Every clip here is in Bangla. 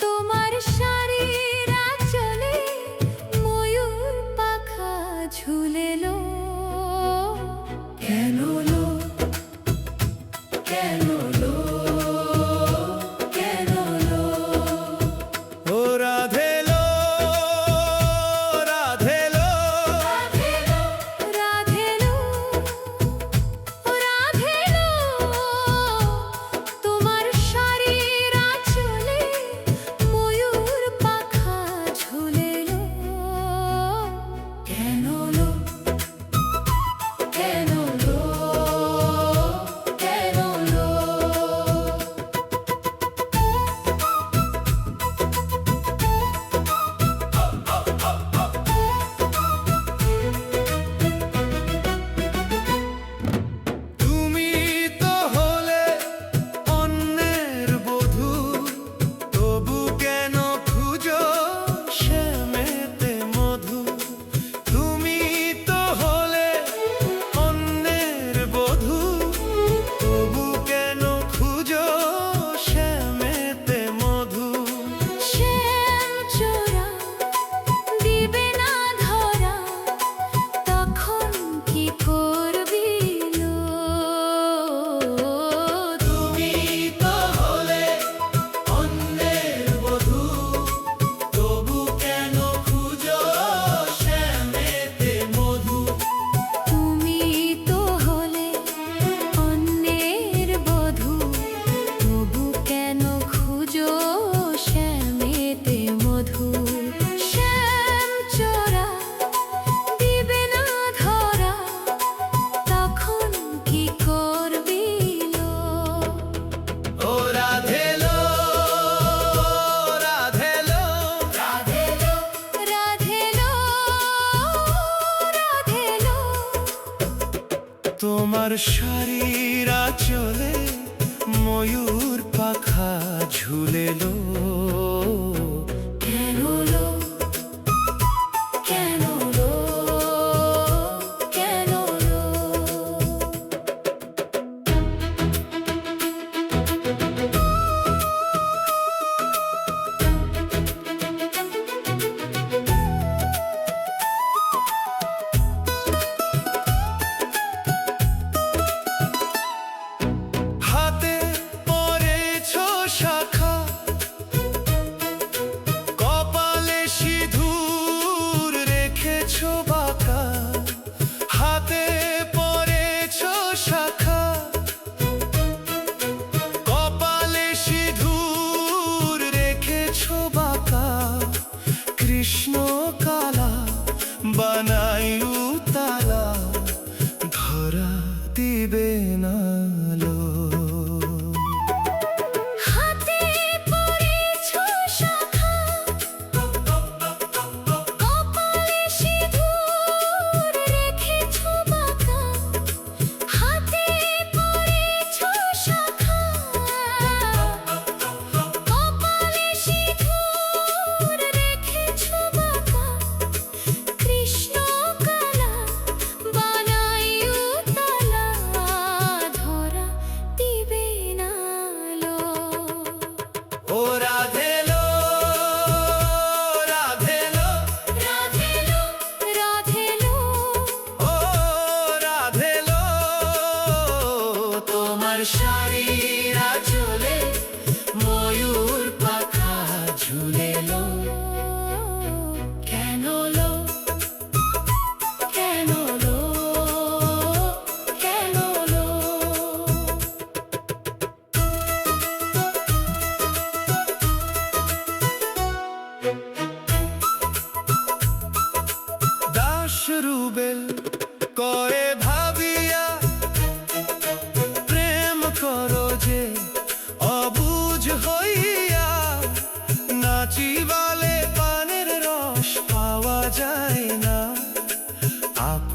তোমার শাড়ির আঁচলে ময়ূর পাখা ঝুলেলো। কেন লো, কেন লো, কেন লো? ও রাধে লো, রাধে লো, রাধেলো, রাধেলো, তোমার শাড়ির আঁচলে ময়ূর পাখা ঝুলেলো। কেন লো, কেন লো, কেন লো? তুমি তো হলে অন্যের বধূ, তবু কেন খুঁজো শ্যামেতে মধু? তুমি তো হলে অন্যের বধূ, তবু কেন খুঁজো শ্যামেতে মধু? শ্যাম চোরা দিবে না ধরা, তখন কি করবি লো? তুমি তো হলে অন্যের বধূ, তবু কেন খুঁজো শ্যামেতে মধু? তুমি তো হলে অন্যের বধূ, তবু কেন খুঁজো শ্যামেতে মধু? শ্যাম চোরা দিবে না ধরা, তখন কি করবি লো? ও রাধে লো, রাধে লো, রাধেলো, রাধেলো, রাধেলো, তোমার শাড়ির আঁচলে ময়ূর পাখা ঝুলেলো। কেন লো, কেন লো, কেন লো? হাতে পরেছো শাখা, কপালে সিঁদুর রেখেছো বাঁকা। হাতে পরেছো শাখা, কপালে সিঁদুর রেখেছো বাঁকা। কৃষ্ণ কালা বানাই উতালা, ধরা দিবে না লো। হাতে পরেছো শাখা, কপালে সিঁদুর রেখেছো বাঁকা। হাতে পরেছো শাখা, কপালে সিঁদুর রেখেছো বাঁকা। কৃষ্ণ কালা বানাই উতালা, ধরা দিবে না লো। ও রাধে লো, রাধে লো, রাধেলো, রাধেলো, ও রাধে লো, তোমার শাড়ির আঁচলে ময়ূর পাখা ঝুলেলো। কেন লো, কেন লো, কেন লো? দাস রুবেল কয়ে ভাবিয়া প্রেম করো যে অবুঝ হইয়া। নাচিবালে পানের রস পাওয়া যায় না, আপন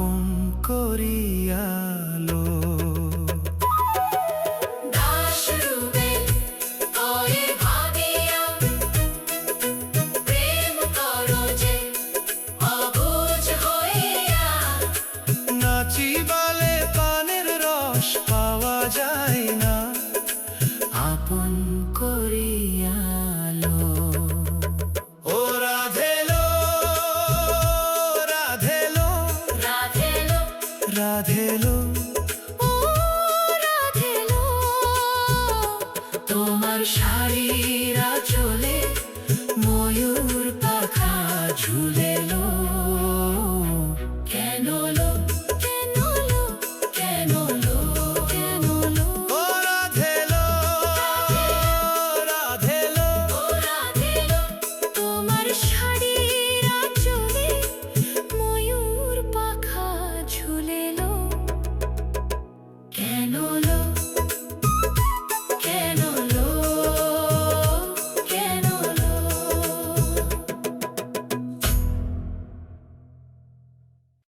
ঝুলেলো